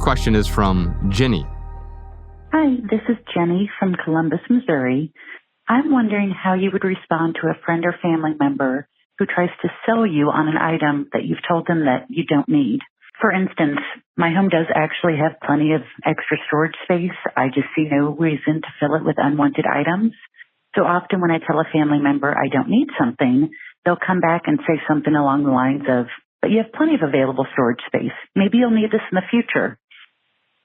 question is from Jenny. Hi, this is Jenny from Columbus, Missouri. I'm wondering how you would respond to a friend or family member who tries to sell you on an item that you've told them that you don't need. For instance, my home does actually have plenty of extra storage space. I just see no reason to fill it with unwanted items. So often when I tell a family member I don't need something, they'll come back and say something along the lines of, but you have plenty of available storage space. Maybe you'll need this in the future.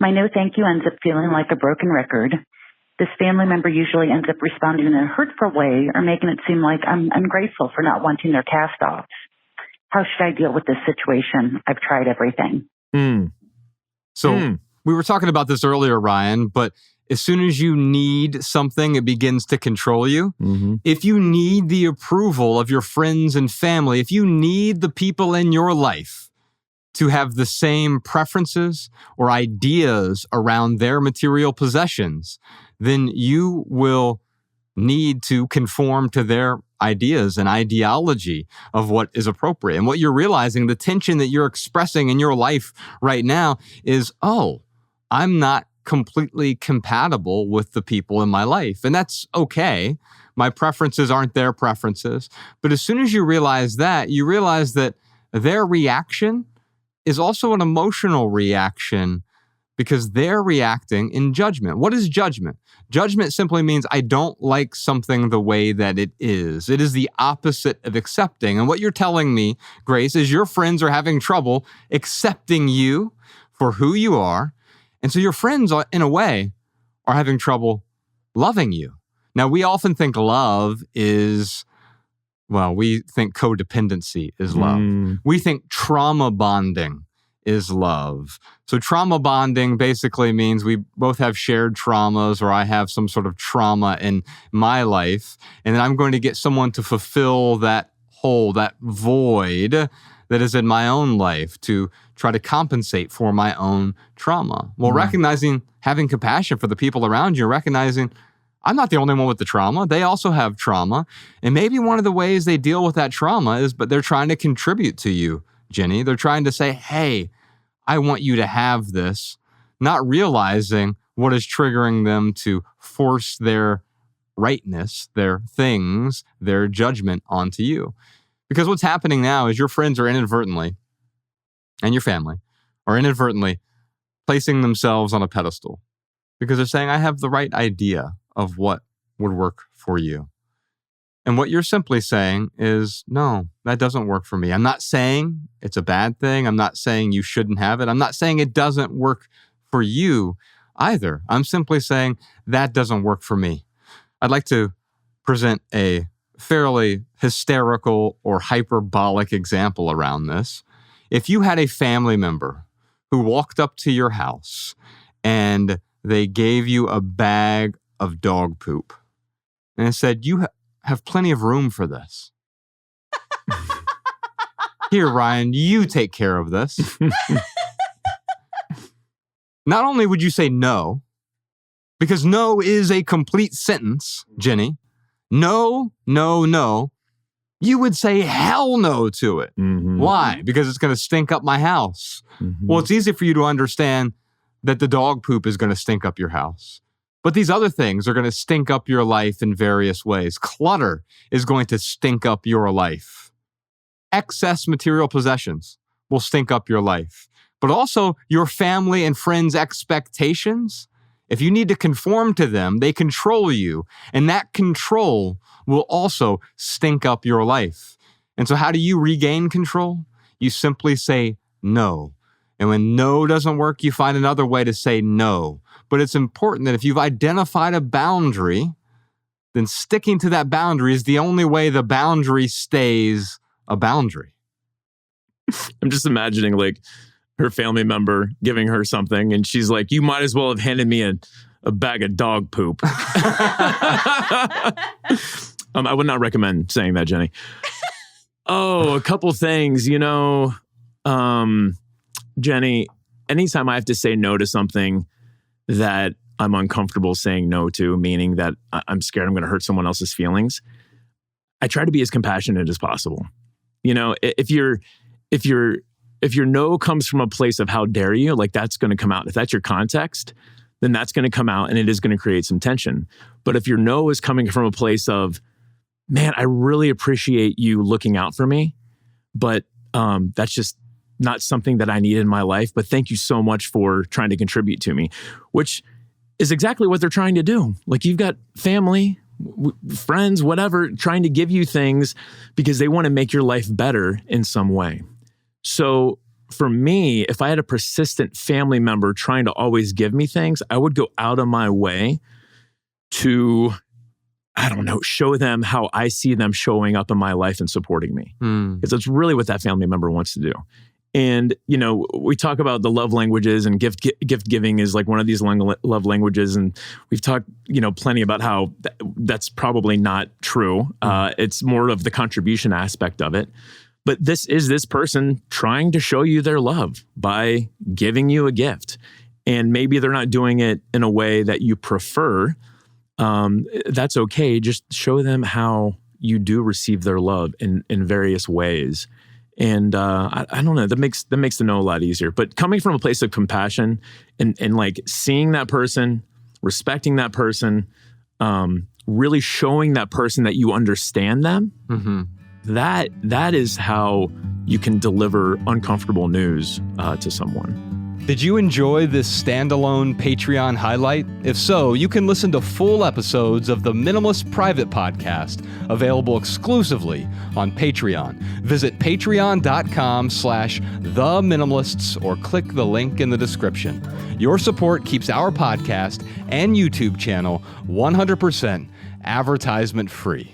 My no thank you ends up feeling like a broken record. This family member usually ends up responding in a hurtful way or making it seem like I'm ungrateful for not wanting their cast-offs. How should I deal with this situation? I've tried everything. So we were talking about this earlier, Ryan, but as soon as you need something, it begins to control you. Mm-hmm. If you need the approval of your friends and family, if you need the people in your life to have the same preferences or ideas around their material possessions, then you will need to conform to their ideas and ideology of what is appropriate. And what you're realizing, the tension that you're expressing in your life right now is, I'm not completely compatible with the people in my life. And that's okay. My preferences aren't their preferences. But as soon as you realize that their reaction is also an emotional reaction because they're reacting in judgment. What is judgment? Judgment simply means I don't like something the way that it is. It is the opposite of accepting. And what you're telling me, Grace, is your friends are having trouble accepting you for who you are. And so your friends, in a way, are having trouble loving you. Now, we often think love is, we think codependency is love. We think trauma bonding is love. So trauma bonding basically means we both have shared traumas, or I have some sort of trauma in my life, and then I'm going to get someone to fulfill that hole, that void that is in my own life to try to compensate for my own trauma. Well, recognizing, having compassion for the people around you, recognizing I'm not the only one with the trauma. They also have trauma. And maybe one of the ways they deal with that trauma is, but they're trying to contribute to you, Jenny. They're trying to say, hey, I want you to have this, not realizing what is triggering them to force their rightness, their things, their judgment onto you. Because what's happening now is your friends are inadvertently, and your family, are inadvertently placing themselves on a pedestal because they're saying, I have the right idea of what would work for you. And what you're simply saying is, no, that doesn't work for me. I'm not saying it's a bad thing. I'm not saying you shouldn't have it. I'm not saying it doesn't work for you either. I'm simply saying that doesn't work for me. I'd like to present a fairly hysterical or hyperbolic example around this. If you had a family member who walked up to your house and they gave you a bag of dog poop and it said, you have plenty of room for this. Here, Ryan, you take care of this. Not only would you say no, because no is a complete sentence, Jenny. No, no, no. You would say hell no to it. Mm-hmm. Why? Because it's going to stink up my house. Mm-hmm. Well, it's easy for you to understand that the dog poop is going to stink up your house. But these other things are going to stink up your life in various ways. Clutter is going to stink up your life. Excess material possessions will stink up your life. But also your family and friends' expectations. If you need to conform to them, they control you. And that control will also stink up your life. And so how do you regain control? You simply say no. And when no doesn't work, you find another way to say no. But it's important that if you've identified a boundary, then sticking to that boundary is the only way the boundary stays a boundary. I'm just imagining like her family member giving her something and she's like, you might as well have handed me a bag of dog poop. I would not recommend saying that, Jenny. Oh, a couple things, Jenny, anytime I have to say no to something that I'm uncomfortable saying no to, meaning that I'm scared I'm going to hurt someone else's feelings, I try to be as compassionate as possible. If you're If your no comes from a place of how dare you, like that's going to come out. If that's your context, then that's going to come out and it is going to create some tension. But if your no is coming from a place of, man, I really appreciate you looking out for me, but that's just not something that I need in my life. But thank you so much for trying to contribute to me, which is exactly what they're trying to do. Like you've got family, friends, whatever, trying to give you things because they want to make your life better in some way. So for me, if I had a persistent family member trying to always give me things, I would go out of my way to, I don't know, show them how I see them showing up in my life and supporting me. Because that's really what that family member wants to do. And, you know, we talk about the love languages, and gift giving is like one of these love languages. And we've talked, you know, plenty about how that's probably not true. It's more of the contribution aspect of it. But this is this person trying to show you their love by giving you a gift. And maybe they're not doing it in a way that you prefer. That's okay. Just show them how you do receive their love in various ways. And I don't know, that makes the no a lot easier. But coming from a place of compassion and like seeing that person, respecting that person, really showing that person that you understand them, that is how you can deliver uncomfortable news to someone. Did you enjoy this standalone Patreon highlight? If so, you can listen to full episodes of the Minimalist Private Podcast, available exclusively on Patreon. Visit patreon.com/theminimalists or click the link in the description. Your support keeps our podcast and YouTube channel 100% advertisement free.